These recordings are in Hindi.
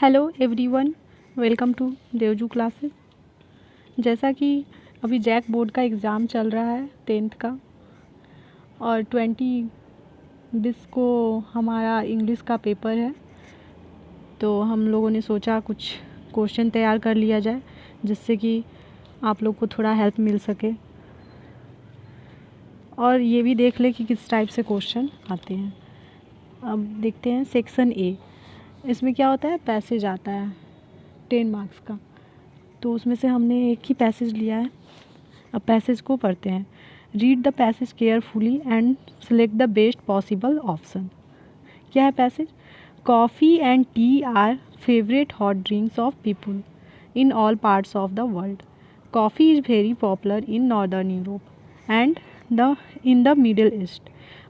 Hello everyone, welcome to Devju classes. जैसा कि अभी जैक बोर्ड का एग्ज़ाम चल रहा है 10th का और 20 को हमारा इंग्लिश का पेपर है, तो हम लोगों ने सोचा कुछ क्वेश्चन तैयार कर लिया जाए जिससे कि आप लोग को थोड़ा हेल्प मिल सके और ये भी देख ले कि किस टाइप से क्वेश्चन आते हैं। अब देखते हैं सेक्शन ए। इसमें क्या होता है, पैसेज आता है 10 मार्क्स का, तो उसमें से हमने एक ही पैसेज लिया है। अब पैसेज को पढ़ते हैं। Read the passage carefully and select the best possible option. क्या है passage? Coffee and T R favourite hot drinks of people in all parts of the world. Coffee is very popular in Northern Europe and in the Middle East.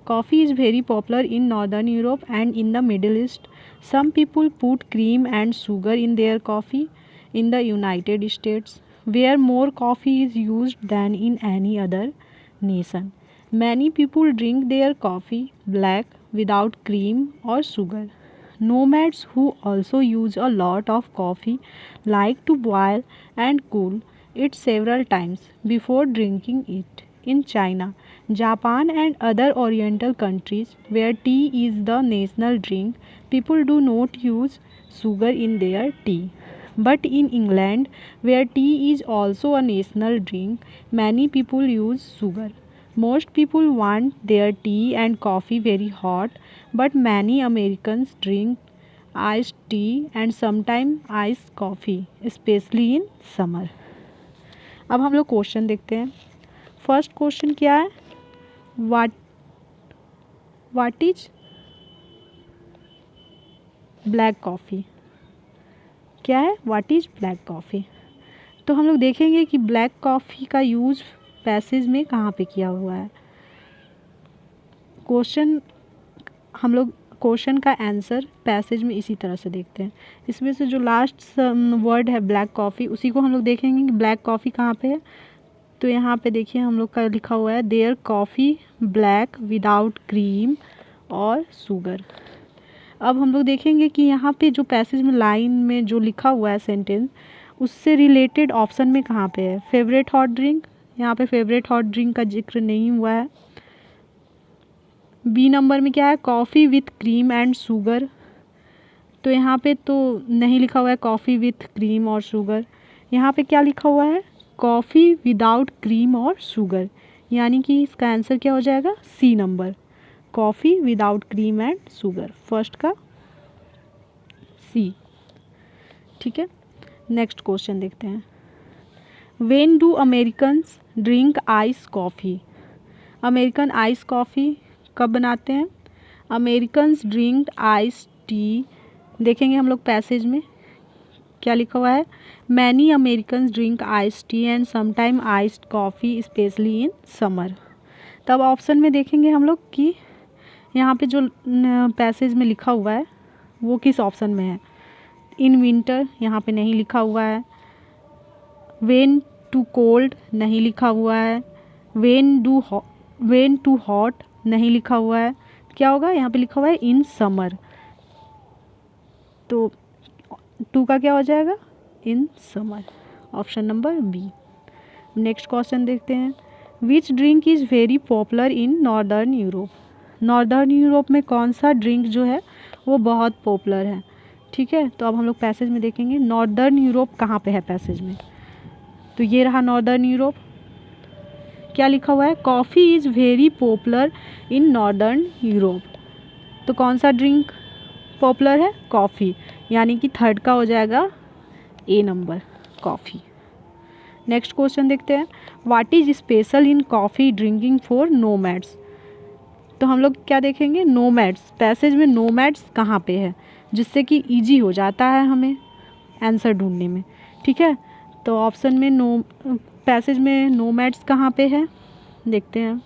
Coffee is very popular in Northern Europe and in the Middle East. Some people put cream and sugar in their coffee. In the United States, where more coffee is used than in any other nation, many people drink their coffee black without cream or sugar. Nomads who also use a lot of coffee like to boil and cool it several times before drinking it. In China, Japan and other oriental countries where tea is the national drink, people do not use sugar in their tea. But in England, where tea is also a national drink, many people use sugar. Most people want their tea and coffee very hot, but many Americans drink iced tea and sometimes iced coffee, especially in summer. अब हम लोग क्वेश्चन देखते हैं। फर्स्ट क्वेश्चन क्या है? What is black coffee? क्या है? What is black coffee? तो हम लोग देखेंगे कि ब्लैक कॉफ़ी का यूज़ पैसेज में कहाँ पे किया हुआ है। हम लोग क्वेश्चन का आंसर पैसेज में इसी तरह से देखते हैं। इसमें से जो लास्ट वर्ड है ब्लैक कॉफ़ी, उसी को हम लोग देखेंगे कि ब्लैक कॉफ़ी कहाँ पे है। तो यहाँ पे देखिए हम लोग का लिखा हुआ है there coffee black without cream और शुगर। अब हम लोग देखेंगे कि यहाँ पे जो पैसेज में लाइन में जो लिखा हुआ है सेंटेंस, उससे रिलेटेड ऑप्शन में कहाँ पे है। फेवरेट हॉट ड्रिंक, यहाँ पे फेवरेट हॉट ड्रिंक का जिक्र नहीं हुआ है। बी नंबर में क्या है? Coffee with cream and sugar, तो यहाँ पे तो नहीं लिखा हुआ है कॉफ़ी विथ क्रीम और शुगर। यहाँ पे क्या लिखा हुआ है? कॉफ़ी विदाउट क्रीम और शुगर, यानी कि इसका आंसर क्या हो जाएगा? C number, coffee without cream and sugar, first का सी। ठीक है, नेक्स्ट क्वेश्चन देखते हैं। When do Americans drink ice coffee? American ice coffee कब बनाते हैं? अमेरिकन्स ड्रिंक आइस टी, देखेंगे हम लोग पैसेज में क्या लिखा हुआ है। Many Americans drink ice tea and sometime iced coffee specially in summer. तब ऑप्शन में देखेंगे हम लोग कि यहाँ पे जो पैसेज में लिखा हुआ है वो किस ऑप्शन में है। इन विंटर यहाँ पे नहीं लिखा हुआ है। वेन टू कोल्ड नहीं लिखा हुआ है। वेन टू हॉट नहीं लिखा हुआ है। क्या होगा? यहाँ पे लिखा हुआ है इन समर, तो 2 का क्या हो जाएगा? In summer, option number B. Next question देखते हैं। Which drink is very popular in northern Europe? Northern Europe में कौन सा ड्रिंक जो है वो बहुत पॉपुलर है। ठीक है, तो अब हम लोग पैसेज में देखेंगे नॉर्दर्न यूरोप कहाँ पे है पैसेज में। तो ये रहा नॉर्दर्न यूरोप। क्या लिखा हुआ है? Coffee is very popular in northern Europe, तो कौन सा ड्रिंक पॉपुलर है? कॉफ़ी, यानी कि थर्ड का हो जाएगा A number, coffee. Next question देखते हैं। What is special in coffee drinking for nomads? तो हम लोग क्या देखेंगे? नोमैड्स, पैसेज में नोमैड्स कहाँ पे है, जिससे कि इजी हो जाता है हमें आंसर ढूंढने में। ठीक है, तो ऑप्शन में पैसेज में नोमैड्स कहाँ पे है देखते हैं।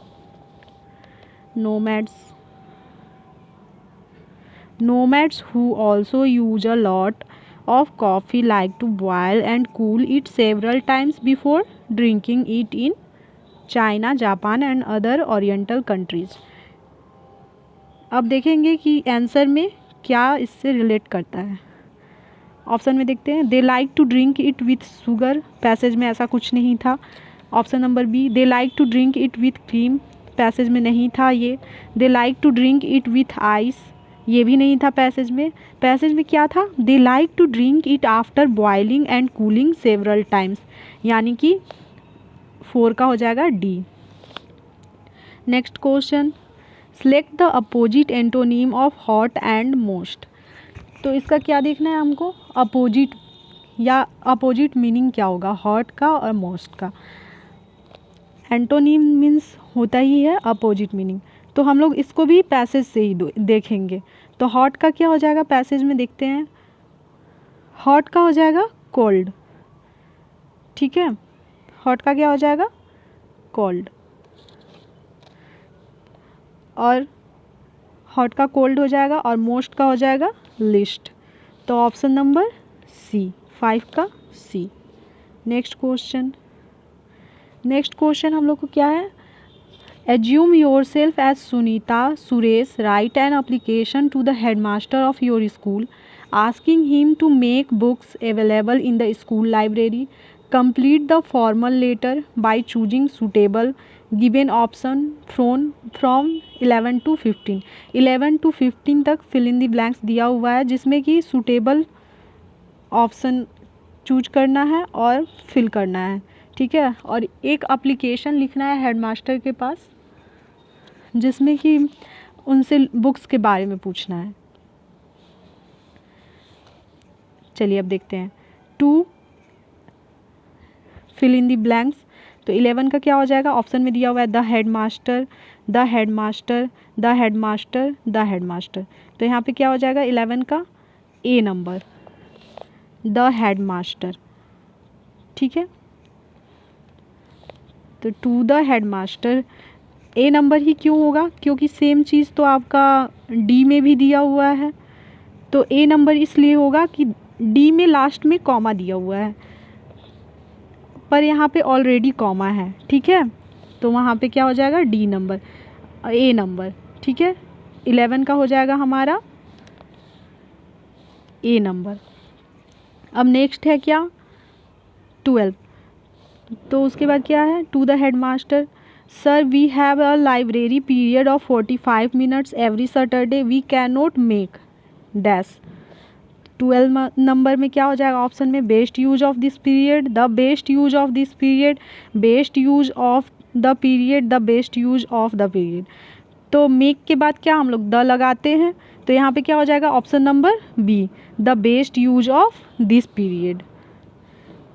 Nomads who also use a lot of coffee like to boil and cool it several times before drinking it in China, Japan and other oriental countries. अब देखेंगे कि आंसर में क्या इससे रिलेट करता है। ऑप्शन में देखते हैं, they like to drink it with sugar, passage में ऐसा कुछ नहीं था। Option number B, they like to drink it with cream, passage में नहीं था ये। They like to drink it with ice, ये भी नहीं था पैसेज में। पैसेज में क्या था, they like to drink it after boiling and cooling several times, यानी कि 4 का हो जाएगा D. Next question, select the opposite antonym of hot and most. तो इसका क्या देखना है हमको, अपोजिट या अपोजिट मीनिंग क्या होगा हॉट का और मोस्ट का। एंटोनीम मीन्स होता ही है अपोजिट मीनिंग, तो हम लोग इसको भी पैसेज से ही देखेंगे। तो हॉट का क्या हो जाएगा, पैसेज में देखते हैं, हॉट का हो जाएगा कोल्ड, ठीक है, हॉट का क्या हो जाएगा कोल्ड, और हॉट का कोल्ड हो जाएगा, और मोस्ट का हो जाएगा लिस्ट। तो ऑप्शन नंबर सी, 5 का सी। नेक्स्ट क्वेश्चन हम लोग को क्या है, assume yourself as Sunita Suresh, write an application to the headmaster of your school asking him to make books available in the school library, complete the formal letter by choosing suitable given option from 11 to 15। 11 to 15 तक फिल इन द ब्लैंक्स दिया हुआ है, जिसमें कि सुटेबल ऑप्शन चूज करना है और फिल करना है, ठीक है। और एक एप्लीकेशन लिखना है हेडमास्टर के पास, जिसमें कि उनसे बुक्स के बारे में पूछना है। चलिए अब देखते हैं, to fill in the blanks. तो 11 का क्या हो जाएगा, ऑप्शन में दिया हुआ है the headmaster, the headmaster, the headmaster, the headmaster. तो यहाँ पे क्या हो जाएगा 11 का ए नंबर, द हेडमास्टर, ठीक है। तो to the headmaster A number ही क्यों होगा, क्योंकि सेम चीज़ तो आपका डी में भी दिया हुआ है। तो ए नंबर इसलिए होगा कि डी में लास्ट में कॉमा दिया हुआ है, पर यहाँ पे ऑलरेडी कॉमा है, ठीक है। तो वहाँ पे क्या हो जाएगा डी नंबर, ए नंबर, ठीक है। 11 का हो जाएगा हमारा ए नंबर। अब नेक्स्ट है क्या, 12। तो उसके बाद क्या है, to the headmaster, sir we have a library period of 45 minutes every Saturday, we can not make dash. 12 number में क्या हो जाएगा, ऑप्शन में best use of this period, the best use of this period, best use of the period, the best use of the period. तो मेक के बाद क्या हम लोग द लगाते हैं, तो यहाँ पे क्या हो जाएगा option number B, the best use of this period,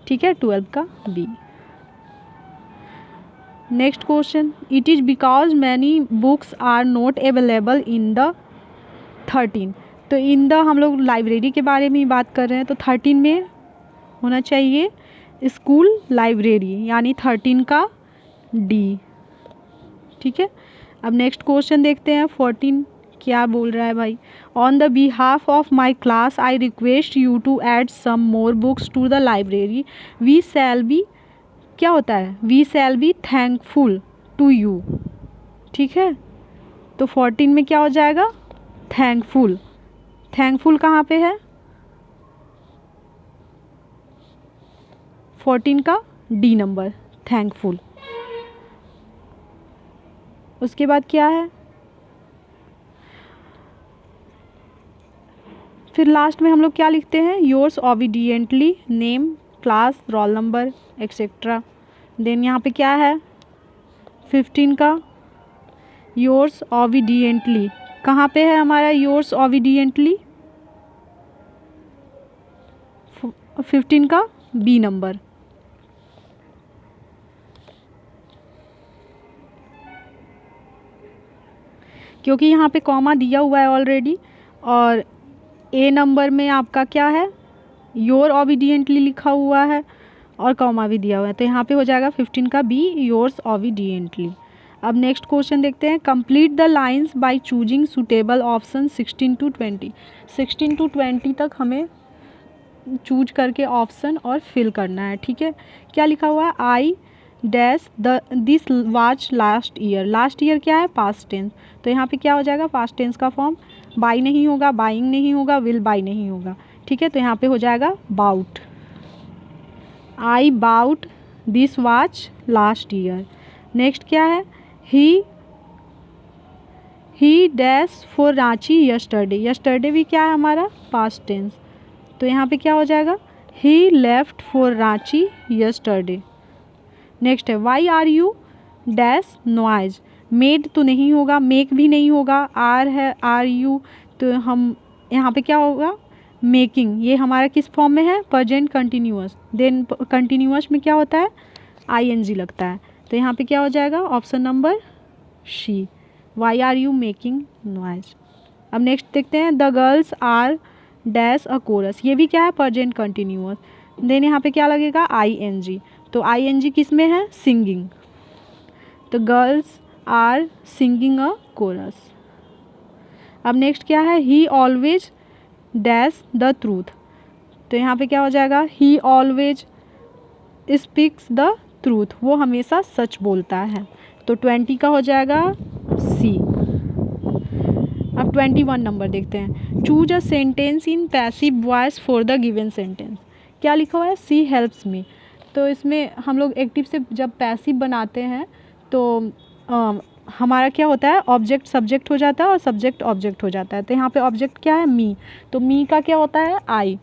ठीक है, 12 का B. Next question, it is because many books are not available in the 13। तो इन द हम लोग लाइब्रेरी के बारे में ही बात कर रहे हैं, तो 13 में होना चाहिए स्कूल लाइब्रेरी, यानी 13 का डी, ठीक है। अब नेक्स्ट क्वेश्चन देखते हैं, 14 क्या बोल रहा है भाई, on the behalf of my class I request you to add some more books to the library, we shall be, क्या होता है, we shall be thankful to you, ठीक है। तो 14 में क्या हो जाएगा थैंकफुल, थैंकफुल कहाँ पे है, 14 का डी नंबर थैंकफुल। उसके बाद क्या है, फिर लास्ट में हम लोग क्या लिखते हैं, yours obediently name class roll number etcetera. Then यहाँ पे क्या है 15 का योर्स ओबीडियंटली, कहाँ पे है हमारा योर्स ओबीडियंटली, 15 का बी नंबर। क्योंकि यहाँ पे कॉमा दिया हुआ है ऑलरेडी, और ए नंबर में आपका क्या है योर ओबीडियंटली लिखा हुआ है और कॉमा भी दिया हुआ है, तो यहाँ पे हो जाएगा 15 का बी योर्स ओबीडियंटली। अब नेक्स्ट क्वेश्चन देखते हैं, complete the lines bye choosing suitable option 16 to 20। 16 to 20 तक हमें चूज करके ऑप्शन और फिल करना है, ठीक है। क्या लिखा हुआ है, I dash the this watch last year, last year क्या है पास्ट टेंस, तो यहाँ पे क्या हो जाएगा पास्ट टेंस का फॉर्म, बाई नहीं होगा, बाइंग नहीं होगा, विल बाई नहीं होगा, ठीक है, तो यहाँ पे हो जाएगा bought. I bought this watch last year. Next क्या है, he dash for Ranchi yesterday. Yesterday भी क्या है हमारा पास्ट टेंस, तो यहाँ पे क्या हो जाएगा, he left for Ranchi yesterday. Next है why are you dash noise. Made तो नहीं होगा, मेक भी नहीं होगा, आर है आर यू, तो हम यहाँ पे क्या होगा, मेकिंग। ये हमारा किस फॉर्म में है, प्रेजेंट कंटिन्यूअस। देन कंटिन्यूअस में क्या होता है, आईएनजी लगता है, तो यहाँ पे क्या हो जाएगा, option number C, why are you making noise. अब नेक्स्ट देखते हैं, the girls are dash a chorus. ये भी क्या है, प्रेजेंट कंटिन्यूअस। देन यहाँ पे क्या लगेगा, आईएनजी, तो आईएनजी किस में है, सिंगिंग, तो girls are singing a chorus. अब नेक्स्ट क्या है, he always dash the truth, तो यहाँ पे क्या हो जाएगा, he always speaks the truth, वो हमेशा सच बोलता है, तो 20 का हो जाएगा सी। अब 21 नंबर देखते हैं, choose a sentence in passive voice for the given sentence. क्या लिखा हुआ है, सी हेल्प्स मी, तो इसमें हम लोग एक्टिव से जब पैसिव बनाते हैं तो हमारा क्या होता है, ऑब्जेक्ट सब्जेक्ट हो जाता है और सब्जेक्ट ऑब्जेक्ट हो जाता है, तो यहाँ पे ऑब्जेक्ट क्या है, मी, तो मी का क्या होता है, आई,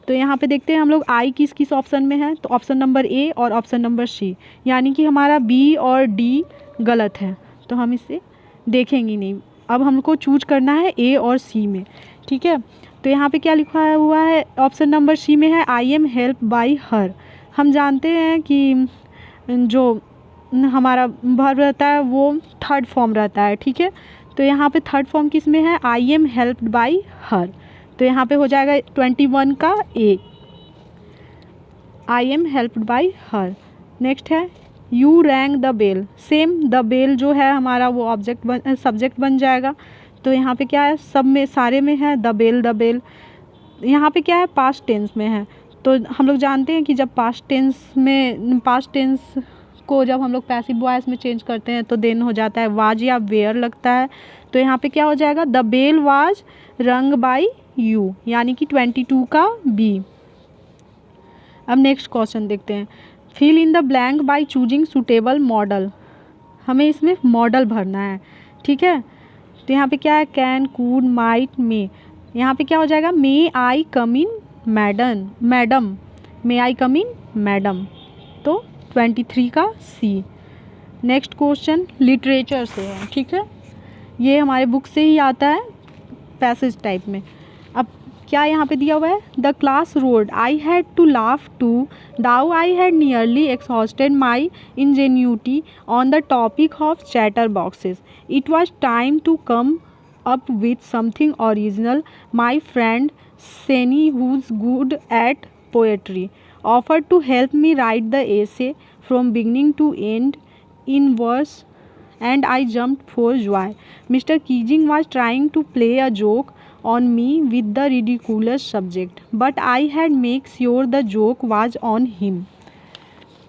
तो यहाँ पे देखते हैं हम लोग आई किस किस ऑप्शन में है, तो ऑप्शन नंबर ए और ऑप्शन नंबर सी, यानी कि हमारा बी और डी गलत है, तो हम इसे देखेंगे नहीं। अब हमको चूज करना है ए और सी में, ठीक है, तो यहाँ पे क्या लिखा हुआ है, ऑप्शन नंबर सी में है I M help by her. हम जानते हैं कि जो हमारा वर्ब रहता है वो थर्ड फॉर्म रहता है, ठीक है, तो यहाँ पे थर्ड फॉर्म किस में है, I am helped by her, तो यहाँ पे हो जाएगा 21 का A, I am helped by her. Next है you rang the bell, same the bell जो है हमारा वो ऑब्जेक्ट सब्जेक्ट बन जाएगा, तो यहाँ पे क्या है, सब में सारे में है द बेल, द बेल, यहाँ पे क्या है, पास्ट टेंस में है, तो हम लोग जानते हैं कि जब पास्ट टेंस को जब हम लोग पैसिव वॉइस में चेंज करते हैं तो देन हो जाता है वाज या वेयर लगता है, तो यहाँ पे क्या हो जाएगा, द बेल वाज रंग बाई यू, यानी कि 22 का बी। अब नेक्स्ट क्वेश्चन देखते हैं, fill in the blank by choosing suitable modal. हमें इसमें मॉडल भरना है, ठीक है, तो यहाँ पे क्या है, कैन, कूड, माइट, मे, यहाँ पे क्या हो जाएगा, मे आई कम इन मैडम, मे आई कम इन मैडम, तो 23 का सी। नेक्स्ट क्वेश्चन लिटरेचर से है, ठीक है, ये हमारे बुक से ही आता है पैसेज टाइप में। अब क्या यहाँ पे दिया हुआ है, the class roared I had to laugh too though I had nearly exhausted my ingenuity on the topic of chatter boxes, it was time to come up with something original. My friend Seni, who's good at poetry, offered to help me write the essay from beginning to end in verse, and I jumped for joy. Mr. Keating was trying to play a joke on me with the ridiculous subject, but I had make sure the joke was on him.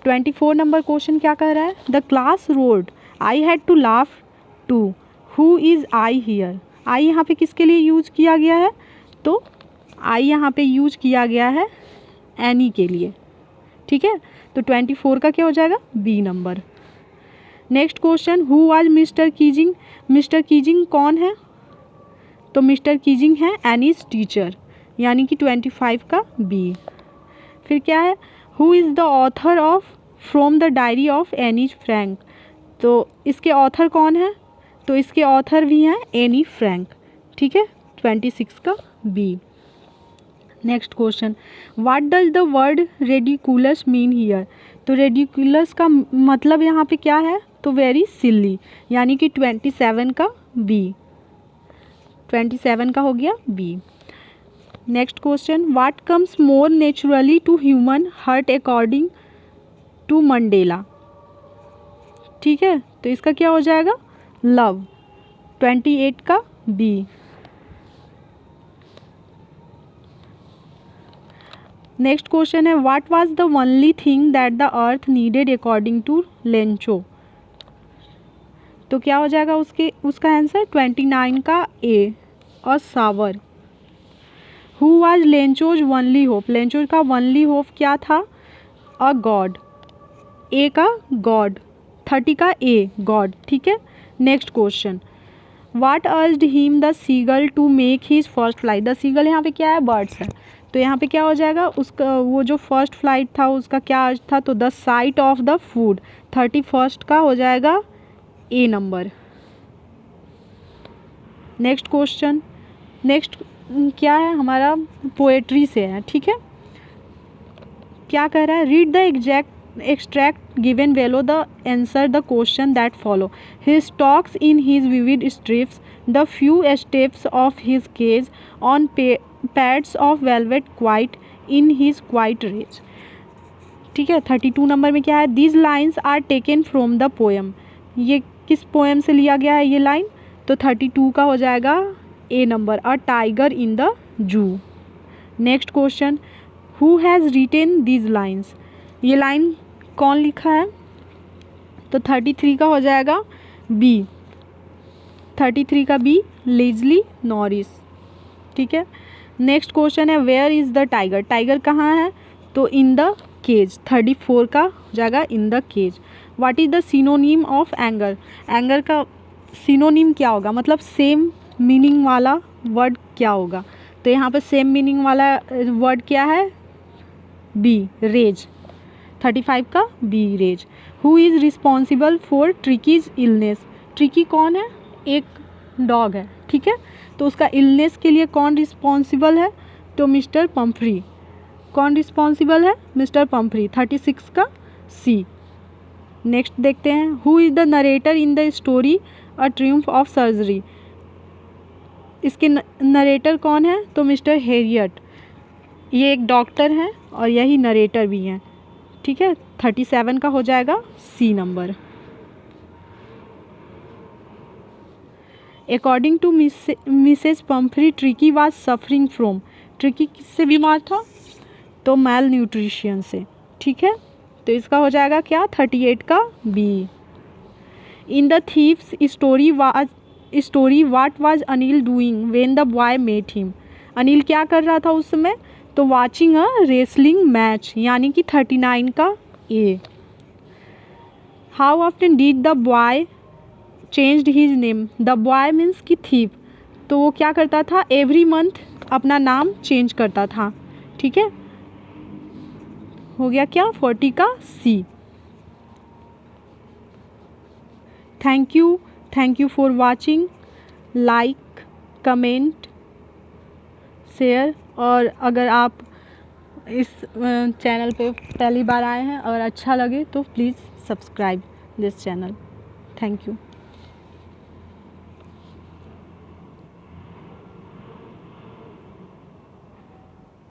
24 number question क्या कह रहा है, the class roared I had to laugh too, who is I here. आई यहाँ पे किसके लिए यूज किया गया है, तो आई यहाँ पे यूज किया गया है एनी के लिए, ठीक है, तो 24 का क्या हो जाएगा, B number. Next question, who was Mister Keesing. Mister Keesing कौन है, तो मिस्टर कीजिंग है एनीज टीचर, यानी कि 25 का बी। फिर क्या है, who is the author of from the diary of Anne's Frank, तो इसके ऑथर कौन है, तो इसके ऑथर भी हैं एनी फ्रैंक, ठीक है, 26 का B. Next question, what does the word ridiculous mean here, तो रेडिकुलस का मतलब यहाँ पे क्या है, तो वेरी सिली, यानी कि 27 का बी, 27 का हो गया B. Next question, what comes more naturally to human heart according to Mandela, ठीक है, तो इसका क्या हो जाएगा, लव, 28 का बी। नेक्स्ट क्वेश्चन है, what was the only thing that the earth needed according to Lencho, तो क्या हो जाएगा उसका आंसर 29 का ए, और सावर। Who was Lencho's only hope, Lencho's का वनली होप क्या था? अ गॉड, ए का गॉड, 30 का ए गॉड, ठीक है। Next question, what urged him the seagull to make his first flight, the seagull यहाँ पे क्या है? बर्ड्स है, तो यहाँ पे क्या हो जाएगा? उसका वो जो फर्स्ट फ्लाइट था उसका क्या अर्ज था? तो the site of the food, 31st का हो जाएगा A number. Next question, next क्या है हमारा? पोएट्री से है, ठीक है। क्या कह रहा है? Read the extract given below the answer the question that follow. He stalks in his vivid stripes the few steps of his cage on pads of velvet quiet in his quiet rage, ठीक है। 32 नंबर में क्या है? These lines are taken from the poem, ये किस पोएम से लिया गया है ये लाइन? तो 32 का हो जाएगा A number, a tiger in the zoo. Next question, who has written these lines, ये लाइन कौन लिखा है? तो 33 का हो जाएगा बी, 33 का बी, लेज़ली नॉरिस, ठीक है। नेक्स्ट क्वेश्चन है, where is the tiger, tiger कहाँ है? तो इन द केज, 34 का हो जाएगा in the cage. What is the synonym of anger, anger का सिनोनिम क्या होगा? मतलब सेम मीनिंग वाला वर्ड क्या होगा? तो यहाँ पे सेम मीनिंग वाला वर्ड क्या है? बी, रेज, 35 का B, rage. Who is responsible for Tricki's illness, Tricki कौन है? एक डॉग है, ठीक है। तो उसका इलनेस के लिए कौन रिस्पॉन्सिबल है? तो मिस्टर पम्फ्री, कौन रिस्पॉन्सिबल है? मिस्टर पम्फ्री, 36 का सी। नेक्स्ट देखते हैं, who is the narrator in the story a triumph of surgery, इसके नरेटर कौन है? तो मिस्टर हेरियट, ये एक डॉक्टर हैं और यही नरेटर भी हैं, ठीक है। 37 का हो जाएगा C number. According to Mrs Pumphrey Tricki was suffering from, Tricki किससे बीमार था? तो मैल न्यूट्रिशन से, ठीक है। तो इसका हो जाएगा क्या? 38 का B. In the thieves story what was Anil doing when the boy met him, Anil क्या कर रहा था उस समय? तो वाचिंग अ रेसलिंग मैच, यानी कि 39 का A. How often did the boy changed his name, the boy means कि थीव, तो वो क्या करता था? एवरी मंथ अपना नाम चेंज करता था, ठीक है। हो गया क्या? 40 का C. Thank you for watching, like, comment, share, और अगर आप इस चैनल पे पहली बार आए हैं और अच्छा लगे तो please subscribe this channel. Thank you.